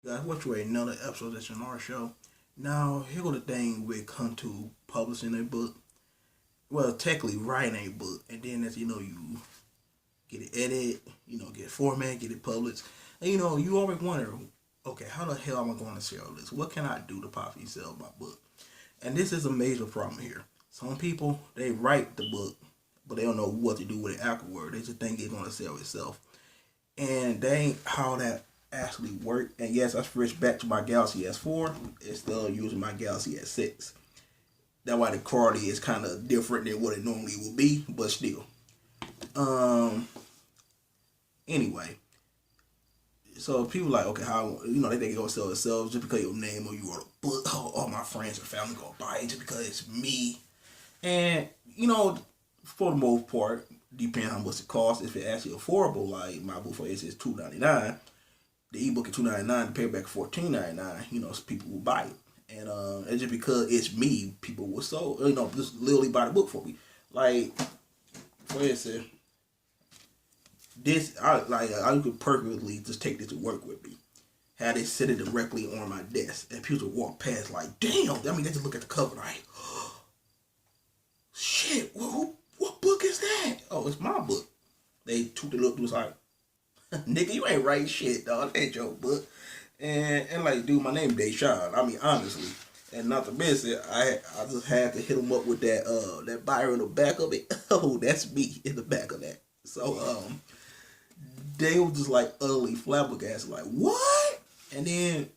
Guys, what's your another episode of the Shannar Show? Now, here go the thing when it come to publishing a book. Well, technically writing a book, and then as you get it edited, get it formatted, get it published, and you always wonder, okay, how the hell am I going to sell this? What can I do to possibly sell my book? And this is a major problem here. Some people they write the book, but they don't know what to do with it afterward. They just think it's going to sell itself, and they ain't how that actually work. And yes, I switched back to my Galaxy S4. It's still using my Galaxy S6. That's why the quality is kind of different than what it normally would be, but still. Um. Anyway, so people like, okay, how they think it's gonna sell itself just because your name or you wrote a book. Oh, all my friends and family gonna buy it just because it's me. And for the most part, depending on how much it costs, if it's actually affordable, like my book for instance is $2.99, the ebook is $2.99, the paperback $14.99. People will buy it, and just because it's me, people will just literally buy the book for me. Like for instance, I could perfectly just take this to work with me. Had it sitting directly on my desk, and people would walk past like, damn. I mean, they just look at the cover like, shit. What book is that? Oh, it's my book. They took the look. It was like, nigga, you ain't write shit, dog. That ain't your book. And like, dude, my name DayShawn. I mean, honestly, and not to miss it, I just had to hit him up with that bio in the back of it. Oh, that's me in the back of that. So they were just like utterly flabbergasted, like what? And then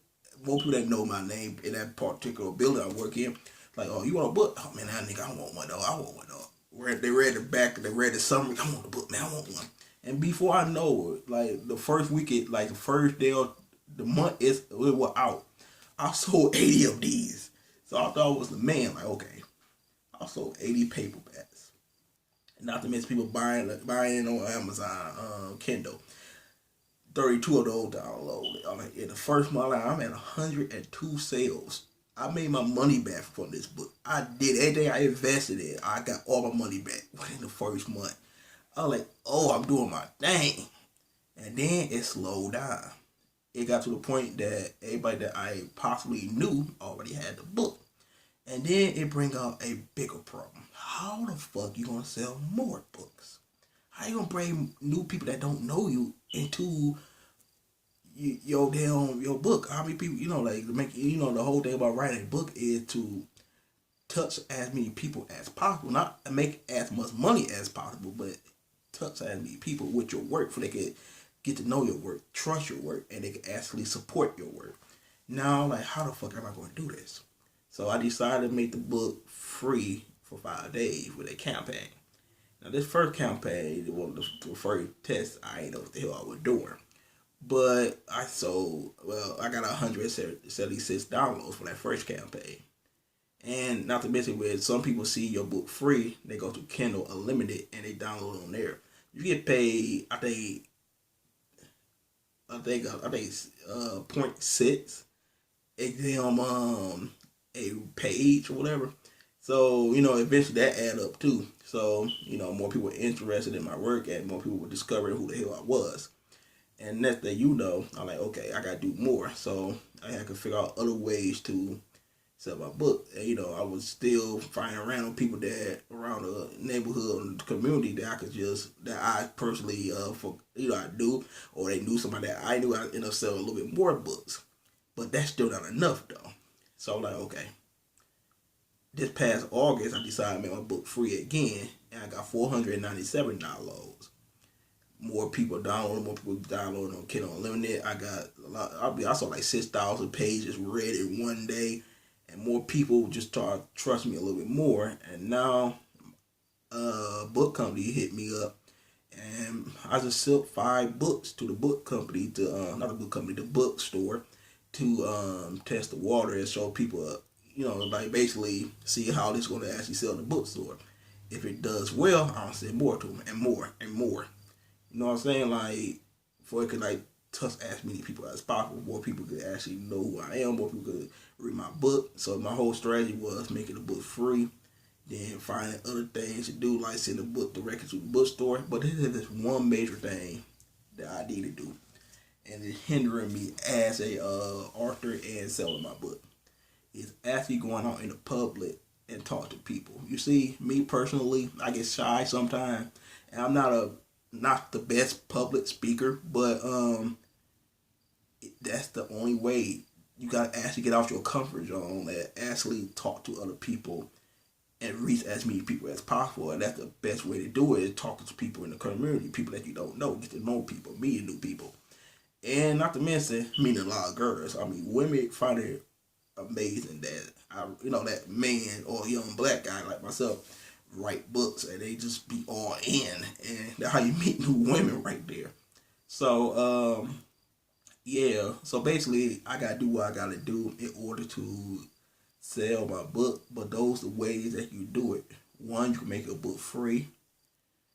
more people that know my name in that particular building I work in, like, oh, you want a book? Oh man, that nigga, I want one though. I want one though. They read the back, they read the summary. I want the book, man. I want one. And before I know it, like the first weekend, like the first day of the month it was out. I sold 80 of these. So I thought it was the man. Like, okay, I sold 80 paperbacks. Not to mention people buying it on Amazon, Kindle. 32 of those downloaded. I mean, in the first month, I'm at 102 sales. I made my money back from this book. I did everything I invested in. I got all my money back within the first month. I was like, oh, I'm doing my thing. And then it slowed down. It got to the point that everybody that I possibly knew already had the book. And then it bring up a bigger problem. How the fuck you gonna sell more books? How you gonna bring new people that don't know you into your book? How many people like to make the whole thing about writing a book is to touch as many people as possible, not make as much money as possible, but touch as many people with your work, so they can get to know your work, trust your work, and they can actually support your work. Now, like, how the fuck am I going to do this? So I decided to make the book free for 5 days with a campaign. Now, this first campaign, the first test, I didn't know what the hell I was doing. But I got 176 downloads for that first campaign. And not to mention, when some people see your book free, they go to Kindle Unlimited and they download it on there. You get paid, .6 a page or whatever. So eventually that add up too. So more people were interested in my work and more people were discovering who the hell I was. And next thing I'm like, okay, I gotta do more. So I had to figure out other ways to sell my book. And, I was still finding random people that around the neighborhood and the community that I personally I knew, or they knew somebody that I knew. I ended up selling a little bit more books, but that's still not enough though. So I'm like, okay. This past August, I decided to make my book free again, and I got 497 downloads. More people downloading, on Kindle Unlimited. I got a lot. I saw like 6,000 pages read in one day, and more people just started trusting me a little bit more. And now, a book company hit me up, and I just sent 5 books to the book company not the book company, the bookstore, to test the water and show people, like basically see how this is going to actually sell in the bookstore. If it does well, I'll send more to them and more and more. You know what I'm saying? Like, for it could like touch as many people as possible. More people could actually know who I am. More people could read my book. So my whole strategy was making the book free, then finding other things to do, like send the book directly to the bookstore. But this is this one major thing that I need to do. and it's hindering me as a author and selling my book. Is actually going out in the public and talk to people. You see, me personally, I get shy sometimes, and I'm not the best public speaker, but that's the only way. You gotta actually get out your comfort zone and actually talk to other people and reach as many people as possible. And that's the best way to do it, is talking to people in the community, people that you don't know, get to know people, meeting new people. And not to mention, meeting a lot of girls. I mean, women find it amazing that that man or young black guy like myself write books and they just be all in, and that's how you meet new women right there. So yeah, so basically I gotta do what I gotta do in order to sell my book. But those are the ways that you do it. One, you can make a book free.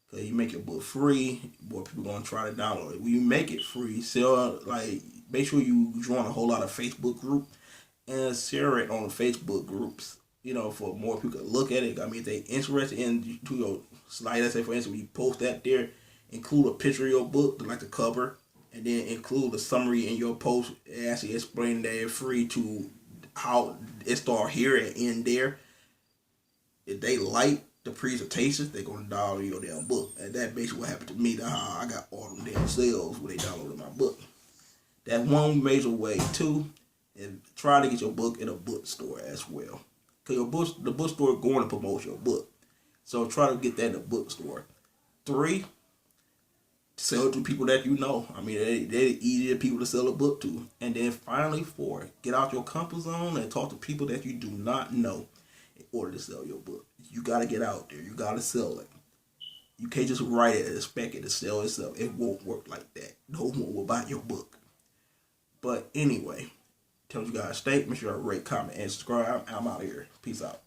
Cause you make your book free, more people gonna try to download it. When you make it free, sell, like, make sure you join a whole lot of Facebook group and share it on Facebook groups. For more people to look at it. I mean, if they interested in to your slide. Let's say, for instance, when you post that there, include a picture of your book, like the cover, and then include a summary in your post, and actually explain that it's free to how it start here and end there. If they like the presentation, they're gonna download your damn book, and that basically what happened to me. That how I got all them damn sales when they downloaded my book. That's one major way. Two, and try to get your book in a bookstore as well. Cause the bookstore is going to promote your book, so try to get that in the bookstore. Three, sell it to people that you know. I mean, they're easier people to sell a book to. And then finally, four, get out your comfort zone and talk to people that you do not know in order to sell your book. You gotta get out there. You gotta sell it. You can't just write it and expect it to sell itself. It won't work like that. No one will buy your book. But anyway, tell you guys, stay. Make sure you rate, comment, and subscribe. I'm out of here. Peace out.